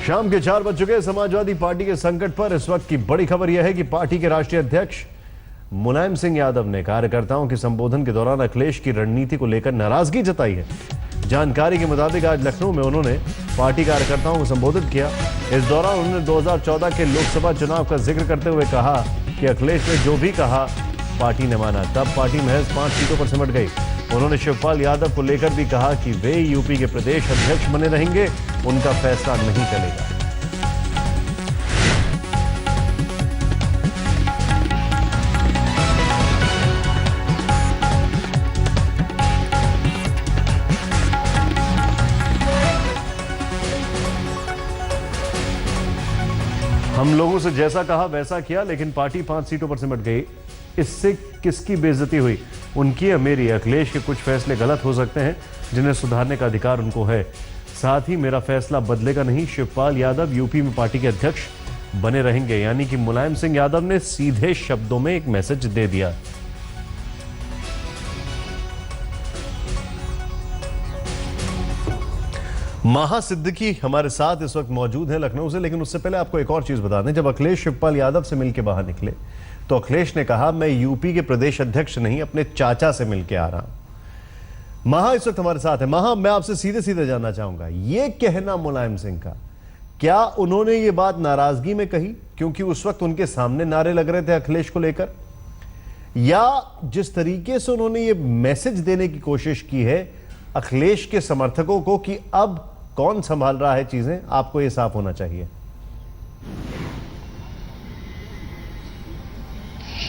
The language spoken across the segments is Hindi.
शाम के 4 बज चुके। समाजवादी पार्टी के संकट पर इस वक्त की बड़ी खबर यह है कि पार्टी के राष्ट्रीय अध्यक्ष मुलायम सिंह यादव ने कार्यकर्ताओं के संबोधन के दौरान अखिलेश की रणनीति को लेकर नाराजगी जताई है। जानकारी के मुताबिक आज लखनऊ में उन्होंने पार्टी कार्यकर्ताओं को संबोधित किया। इस दौरान उन्होंने 2014 के लोकसभा चुनाव का जिक्र करते हुए कहा कि अखिलेश ने जो भी कहा पार्टी ने माना। तब पार्टी महज 5 सीटों पर सिमट गई। उन्होंने शिवपाल यादव को लेकर भी कहा कि वे यूपी के प्रदेश अध्यक्ष बने रहेंगे, उनका फैसला नहीं चलेगा। हम लोगों से जैसा कहा वैसा किया, लेकिन पार्टी 5 सीटों पर सिमट गई। इससे किसकी बेइज्जती हुई? उनकी या मेरी? अखिलेश के कुछ फैसले गलत हो सकते हैं जिन्हें सुधारने का अधिकार उनको है। साथ ही मेरा फैसला बदलेगा नहीं। शिवपाल यादव यूपी में पार्टी के अध्यक्ष बने रहेंगे। यानी कि मुलायम सिंह यादव ने सीधे शब्दों में एक मैसेज दे दिया। महा सिद्दीकी हमारे साथ इस वक्त मौजूद हैं लखनऊ से, लेकिन उससे पहले आपको एक और चीज बता दें। जब अखिलेश शिवपाल यादव से मिलकर बाहर निकले तो अखिलेश ने कहा मैं यूपी के प्रदेश अध्यक्ष नहीं, अपने चाचा से मिलकर आ रहा हूं। महा इस वक्त हमारे साथ है। महा, मैं आपसे सीधे सीधे जानना चाहूंगा, यह कहना मुलायम सिंह का, क्या उन्होंने ये बात नाराजगी में कही क्योंकि उस वक्त उनके सामने नारे लग रहे थे अखिलेश को लेकर, या जिस तरीके से उन्होंने ये मैसेज देने की कोशिश की है अखिलेश के समर्थकों को कि अब कौन संभाल रहा है चीजें, आपको यह साफ होना चाहिए?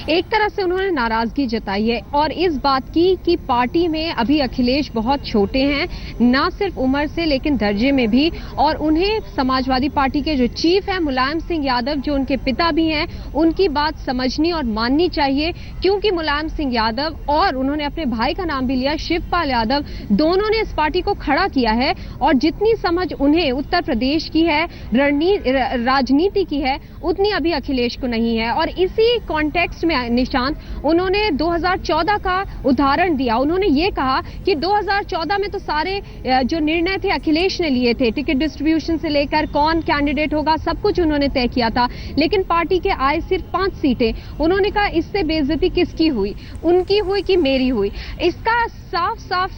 एक तरह से उन्होंने नाराजगी जताई है और इस बात की कि पार्टी में अभी अखिलेश बहुत छोटे हैं, ना सिर्फ उम्र से लेकिन दर्जे में भी, और उन्हें समाजवादी पार्टी के जो चीफ हैं मुलायम सिंह यादव, जो उनके पिता भी हैं, उनकी बात समझनी और माननी चाहिए। क्योंकि मुलायम सिंह यादव और उन्होंने अपने भाई का नाम भी लिया शिवपाल यादव, दोनों ने इस पार्टी को खड़ा किया है और जितनी समझ उन्हें उत्तर प्रदेश की है, राजनीति की है, उतनी अभी अखिलेश को नहीं है। और इसी कॉन्टेक्स्ट में निशांत, उन्होंने 2014 का उदाहरण दिया। उन्होंने ये कहा कि 2014 में तो सारे जो निर्णय थे अखिलेश ने लिए थे, टिकट डिस्ट्रीब्यूशन से लेकर कौन कैंडिडेट होगा सब कुछ उन्होंने तय किया था, लेकिन पार्टी के आए सिर्फ 5 सीटें। उन्होंने कहा इससे बेइज्जती किसकी हुई, उनकी हुई कि मेरी हुई? इसका साफ साफ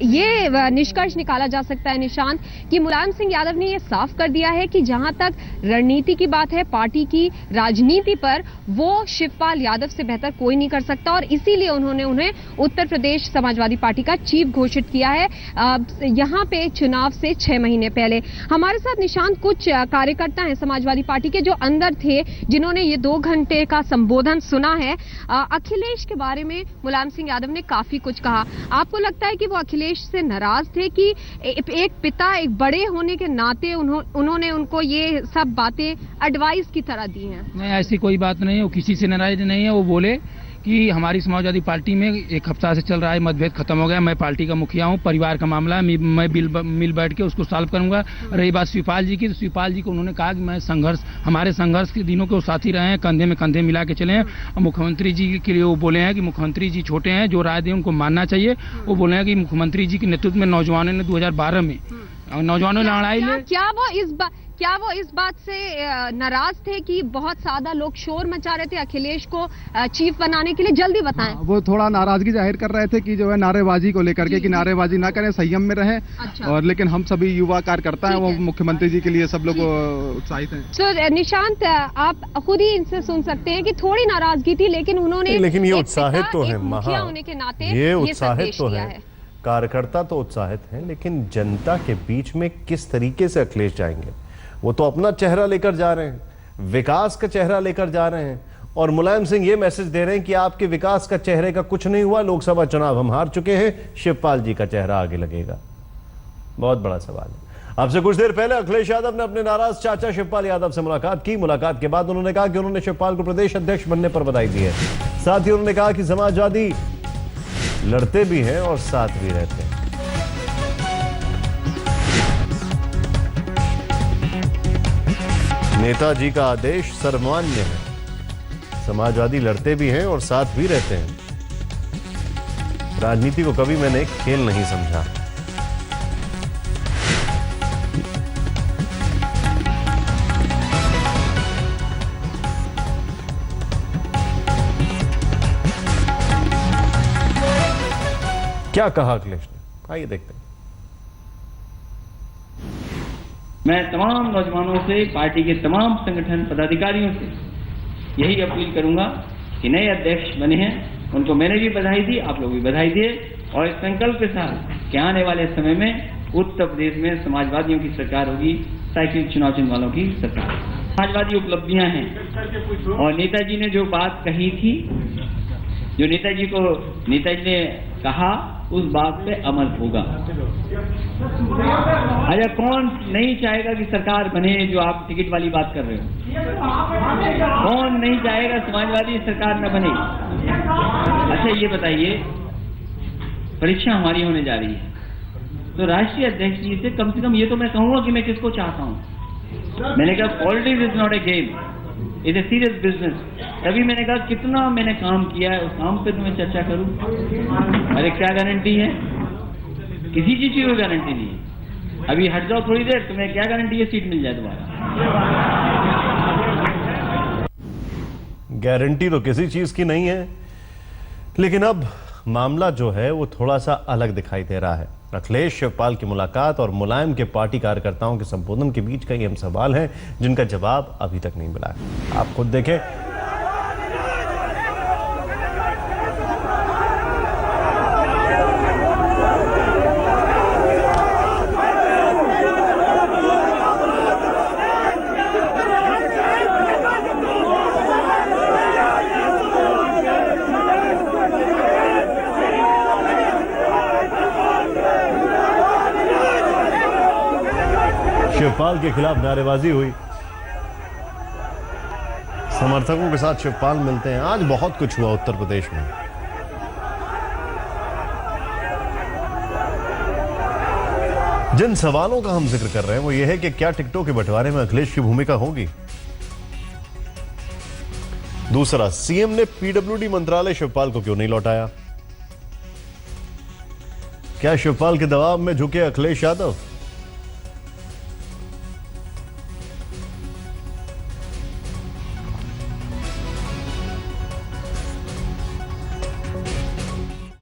ये निष्कर्ष निकाला जा सकता है निशांत कि मुलायम सिंह यादव ने यह साफ कर दिया है कि जहां तक रणनीति की बात है, पार्टी की राजनीति पर, वो शिवपाल यादव से बेहतर कोई नहीं कर सकता और इसीलिए उन्होंने उन्हें उत्तर प्रदेश समाजवादी पार्टी का चीफ घोषित किया है यहां पे चुनाव से 6 महीने पहले। हमारे साथ निशांत कुछ कार्यकर्ता हैं समाजवादी पार्टी के जो अंदर थे, जिन्होंने ये 2 घंटे का संबोधन सुना है। अखिलेश के बारे में मुलायम सिंह यादव ने काफी कुछ कहा। आपको लगता है कि वो अखिलेश से नाराज थे कि एक पिता, एक बड़े होने के नाते उन्होंने उनको ये सब बातें एडवाइस की तरह दी हैं? नहीं, ऐसी कोई बात नहीं है। वो किसी से नाराज नहीं है। वो बोले कि हमारी समाजवादी पार्टी में 1 हफ्ता से चल रहा है, मतभेद खत्म हो गया, मैं पार्टी का मुखिया हूं, परिवार का मामला है, मैं मिल बैठ के उसको सॉल्व करूंगा। रही बात शिवपाल जी की, तो शिवपाल जी को उन्होंने कहा कि मैं हमारे संघर्ष के दिनों के वो साथी रहे हैं, कंधे में कंधे मिला के चले हैं। और मुख्यमंत्री जी के लिए वो बोले हैं कि मुख्यमंत्री जी छोटे हैं, जो राय दें उनको मानना चाहिए। वो बोले हैं कि मुख्यमंत्री जी के नेतृत्व में नौजवानों ने 2012 में नौजवानों ने लड़ाई ले, क्या वो इस बात से नाराज थे कि बहुत ज्यादा लोग शोर मचा रहे थे अखिलेश को चीफ बनाने के लिए? जल्दी बताएं। वो थोड़ा नाराजगी जाहिर कर रहे थे कि जो है नारेबाजी को लेकर के, कि नारेबाजी ना करें, संयम में रहें। अच्छा। और लेकिन हम सभी युवा कार्यकर्ता हैं, वो मुख्यमंत्री जी के लिए सब लोग उत्साहित हैं। तो निशांत, आप खुद ही इनसे सुन सकते हैं कि थोड़ी नाराजगी थी, लेकिन उन्होंने, लेकिन ये उत्साहित तो है, मुखिया होने के नाते ये उत्साहित तो है, कार्यकर्ता तो उत्साहित हैं, लेकिन जनता के बीच में किस तरीके से अखिलेश जाएंगे? वो तो अपना चेहरा लेकर जा रहे हैं, विकास का चेहरा लेकर जा रहे हैं, और मुलायम सिंह ये मैसेज दे रहे हैं कि आपके विकास का चेहरे का कुछ नहीं हुआ, लोकसभा चुनाव हम हार चुके हैं, शिवपाल जी का चेहरा आगे लगेगा। बहुत बड़ा सवाल है। आपसे कुछ देर पहले अखिलेश यादव ने अपने नाराज चाचा शिवपाल यादव से मुलाकात की। मुलाकात के बाद उन्होंने कहा कि उन्होंने शिवपाल को प्रदेश अध्यक्ष बनने पर बधाई दी है। साथ ही उन्होंने कहा कि समाजवादी लड़ते भी हैं और साथ भी रहते हैं। नेताजी का आदेश सर्वमान्य है, समाजवादी लड़ते भी हैं और साथ भी रहते हैं। राजनीति को कभी मैंने खेल नहीं समझा। क्या कहा अखिलेश ने, आइए देखते हैं। मैं तमाम नौजवानों से, पार्टी के तमाम संगठन पदाधिकारियों से यही अपील करूंगा कि नए अध्यक्ष बने हैं, उनको मैंने भी बधाई दी, आप लोग भी बधाई दिए, और इस संकल्प के साथ कि आने वाले समय में उत्तर प्रदेश में समाजवादियों की सरकार होगी, साइकिल चुनाव चिन्ह वालों की सरकार। समाजवादी उपलब्धियां हैं, और नेताजी ने जो बात कही थी, जो नेताजी ने कहा, उस बात पे अमल होगा। अच्छा, कौन नहीं चाहेगा कि सरकार बने, जो आप टिकट वाली बात कर रहे हो? कौन नहीं चाहेगा समाजवादी सरकार न बने? अच्छा ये बताइए, परीक्षा हमारी होने जा रही है, तो राष्ट्रीय अध्यक्ष जी से कम ये तो मैं कहूंगा कि मैं किसको चाहता हूं। मैंने कहा politics is not a game, is a serious business. तभी मैंने कहा कितना मैंने काम किया है, उस काम पे तो मैं चर्चा करूं। अरे क्या गारंटी है? किसी चीज की कोई गारंटी नहीं है। अभी हट जाओ थोड़ी देर, तुम्हें क्या गारंटी है सीट मिल जाए दोबारा? गारंटी तो किसी चीज की नहीं है, लेकिन अब मामला जो है वो थोड़ा सा अलग दिखाई दे रहा है। अखिलेश शिवपाल की मुलाकात और मुलायम के पार्टी कार्यकर्ताओं के संबोधन के बीच कई अहम सवाल हैं जिनका जवाब अभी तक नहीं मिला है। आप खुद देखें। शिवपाल के खिलाफ नारेबाजी हुई, समर्थकों के साथ शिवपाल मिलते हैं। आज बहुत कुछ हुआ उत्तर प्रदेश में। जिन सवालों का हम जिक्र कर रहे हैं वो ये है कि क्या टिकटों के बंटवारे में अखिलेश की भूमिका होगी। दूसरा, सीएम ने पीडब्ल्यूडी मंत्रालय शिवपाल को क्यों नहीं लौटाया? क्या शिवपाल के दबाव में झुके अखिलेश यादव?